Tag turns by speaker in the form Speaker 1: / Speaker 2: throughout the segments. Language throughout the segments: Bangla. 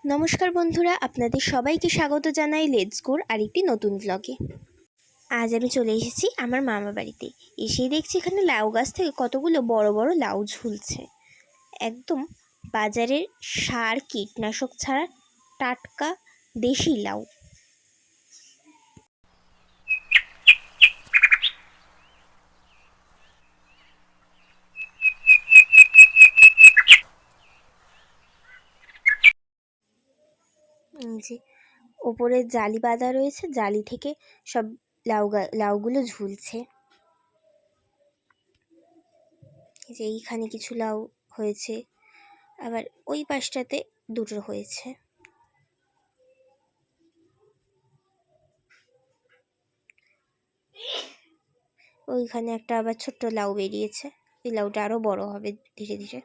Speaker 1: নমস্কার বন্ধুরা, আপনাদের সবাইকে স্বাগত জানাই লেটস গোর আরেকটি নতুন ব্লগে। আজ আমি চলে এসেছি আমার মামা বাড়িতে। এসেই দেখছি এখানে লাউ গাছ থেকে কতগুলো বড় বড় লাউ ঝুলছে। একদম বাজারের সার কীটনাশক ছাড়া টাটকা দেশি লাউ। যে ওপরে জালি বাঁধা রয়েছে, জালি থেকে সব লাউগুলো ঝুলছে। যে এইখানে কিছু লাউ হয়েছে, আবার ওই পাশটাতে দুটো হয়েছে। ওইখানে একটা আবার ছোট্ট লাউ বেরিয়েছে। এই লাউটা আরও বড় হবে ধীরে ধীরে।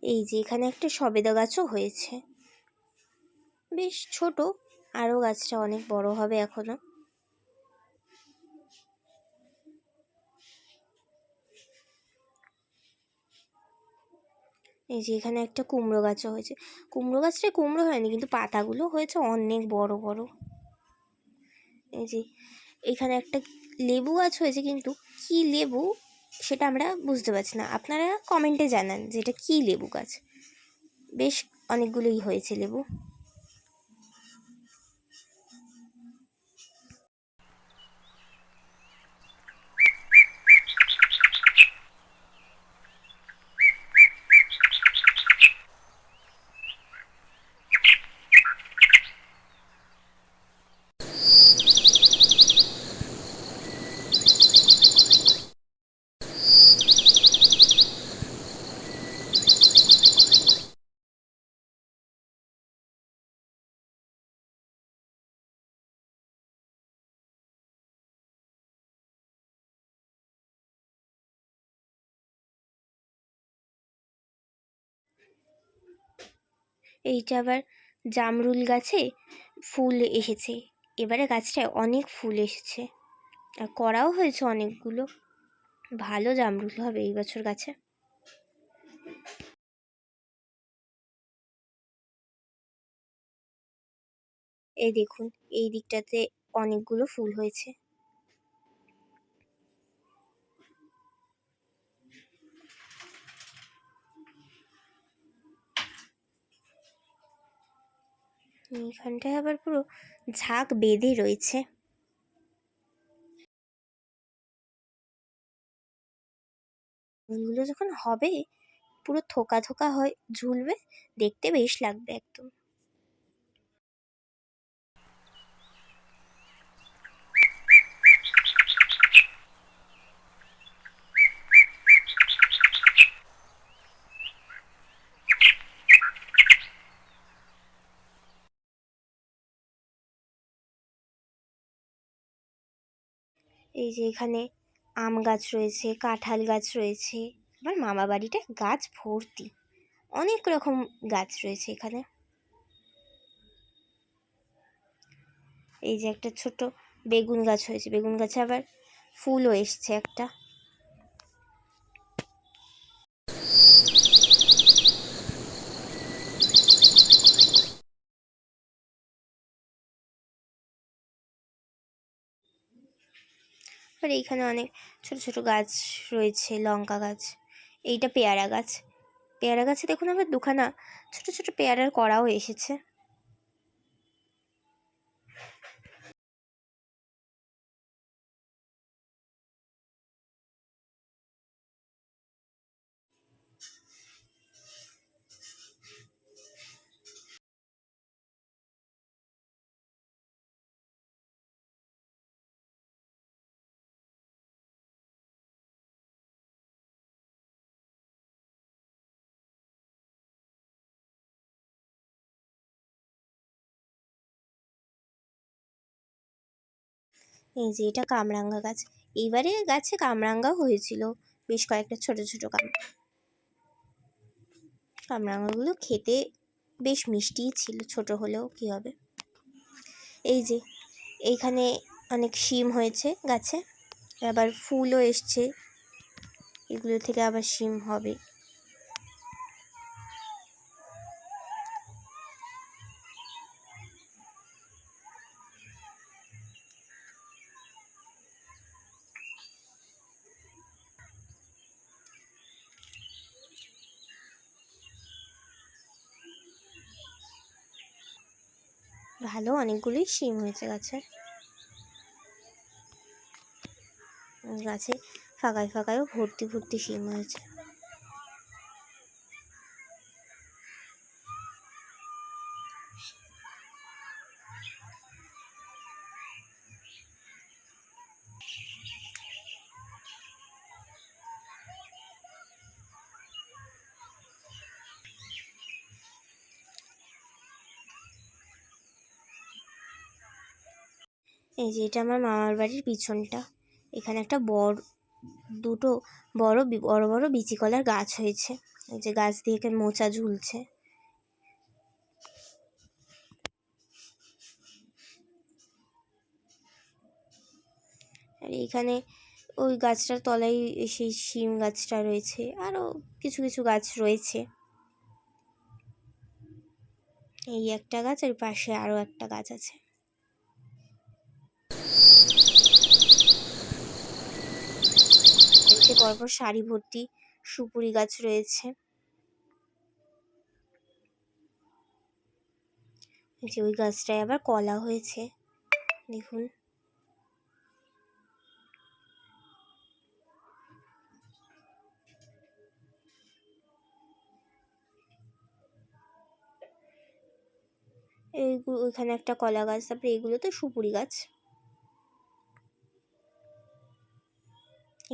Speaker 1: এই যে এখানে একটা সবেদা গাছও হয়েছে, বেশ ছোট, আরও গাছটা অনেক বড় হবে এখনো। এই যে এখানে একটা কুমড়ো গাছও হয়েছে। কুমড়ো গাছটায় কুমড়ো হয়নি, কিন্তু পাতাগুলো হয়েছে অনেক বড় বড়। এই যে এখানে একটা লেবু গাছ হয়েছে, কিন্তু কি লেবু সেটা আমরা বুঝতে পারছি না। আপনারা কমেন্টে জানান যে এটা কী লেবু গাছ। বেশ অনেকগুলোই হয়েছে লেবু। এইটা আবার জামরুল গাছে ফুল এসেছে। এবারে গাছটায় অনেক ফুল এসেছে, আর করাও হয়েছে অনেকগুলো। ভালো জামরুল হবে এই বছর গাছে। এই দেখুন, এই দিকটাতে অনেকগুলো ফুল হয়েছে। এইখানটায় আবার পুরো ঝাঁক বেঁধে রয়েছে। ফুলগুলো যখন হবে পুরো থোকা থোকা হয়ে ঝুলবে, দেখতে বেশ লাগবে একদম। এই যে এখানে আম গাছ রয়েছে, কাঁঠাল গাছ রয়েছে। আমার মামা বাড়িটা গাছ ভর্তি, অনেক রকম গাছ রয়েছে এখানে। এই যে একটা ছোট বেগুন গাছ হয়েছে, বেগুন গাছে আবার ফুলও এসছে একটা। আর এইখানে অনেক ছোট ছোট গাছ রয়েছে, লঙ্কা গাছ। এইটা পেয়ারা গাছ। পেয়ারা গাছে দেখুন আবার দুখানা ছোট ছোট পেয়ারার কড়াও এসেছে। এই যে এটা কামরাঙ্গা গাছ। এইবারে গাছে কামরাঙ্গাও হয়েছিল, বেশ কয়েকটা ছোট ছোট কামরাঙ্গাগুলো খেতে বেশ মিষ্টিই ছিল, ছোট হলেও কী হবে। এই যে এইখানে অনেক শিম হয়েছে গাছে। আবার ফুলও এসছে, এগুলো থেকে আবার শিম হবে। ভালো অনেকগুলোই শিম হয়েছে গাছে। গাছে ফাঁকায় ফাঁকায়ও ভর্তি ভর্তি শিম হয়েছে। এই যে এটা আমার মামার বাড়ির পিছনটা, এখানে একটা দুটো বড় বড় বড় বিচি কলার গাছ হয়েছে। এই যে গাছ দিয়ে এখানে মোচা ঝুলছে। আর এখানে ওই গাছটার তলায় সেই শিম গাছটা রয়েছে, আরও কিছু কিছু গাছ রয়েছে। এই একটা গাছ, আর পাশে আরও একটা গাছ আছে। এতে পরপর সারি ভর্তি সুপুরি গাছ রয়েছে। যে ওই গাছটায় আবার কলা হয়েছে, দেখুন। ওইখানে একটা কলা গাছ, তারপরে এগুলো তো সুপুরি গাছ,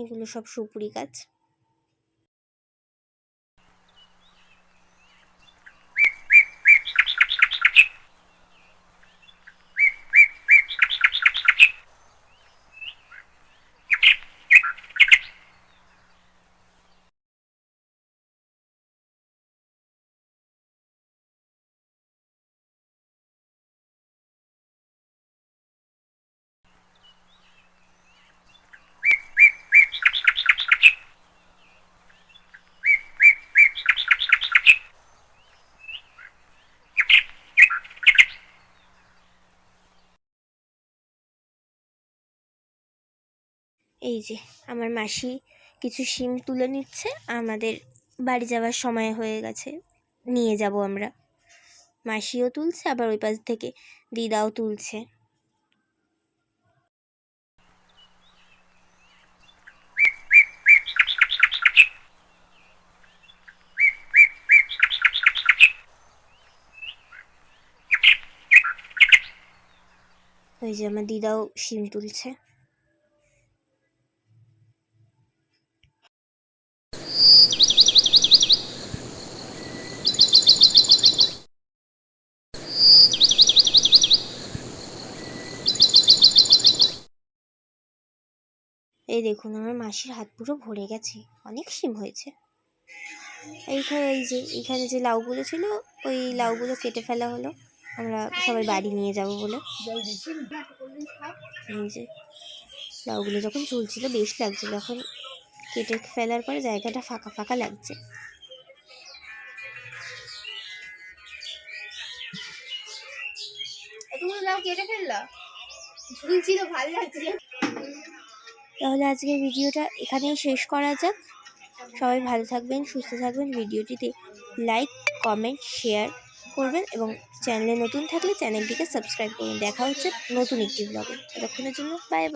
Speaker 1: এগুলো সব সুপুরি গাছ। এই যে আমার মাসি কিছু শিম তুলে নিচ্ছে, আমাদের বাড়ি যাওয়ার সময় হয়ে গেছে, নিয়ে যাব আমরা। মাসিও তুলছে, আবার ওই পাশ থেকে দিদাও তুলছে। ওই যে আমার দিদাও শিম তুলছে। এই দেখুন আমার মাসির হাত পুরো ভরে গেছে, অনেক শিম হয়েছে। এইখানে যে লাউগুলো ছিল, ওই লাউগুলো কেটে ফেলা হলো, আমরা সবাই বাড়ি নিয়ে যাব বলে। এই যে লাউগুলো যখন ঝুলছিল বেশ লাগছিল, এখন কেটে ফেলার পরে জায়গাটা ফাঁকা ফাঁকা লাগছে। লাউ কেটে ফেললা, ঝুলছিল, ভালো লাগছে। তাহলে আজকের ভিডিওটা এখানেই শেষ করা যাক। সবাই ভালো থাকবেন, সুস্থ থাকবেন। ভিডিওটিতে লাইক, কমেন্ট, শেয়ার করবেন এবং চ্যানেলে নতুন থাকলে চ্যানেলটিকে সাবস্ক্রাইব করবেন। দেখা হচ্ছে নতুন একটি ব্লগে। ততক্ষণের জন্য বাই বাই।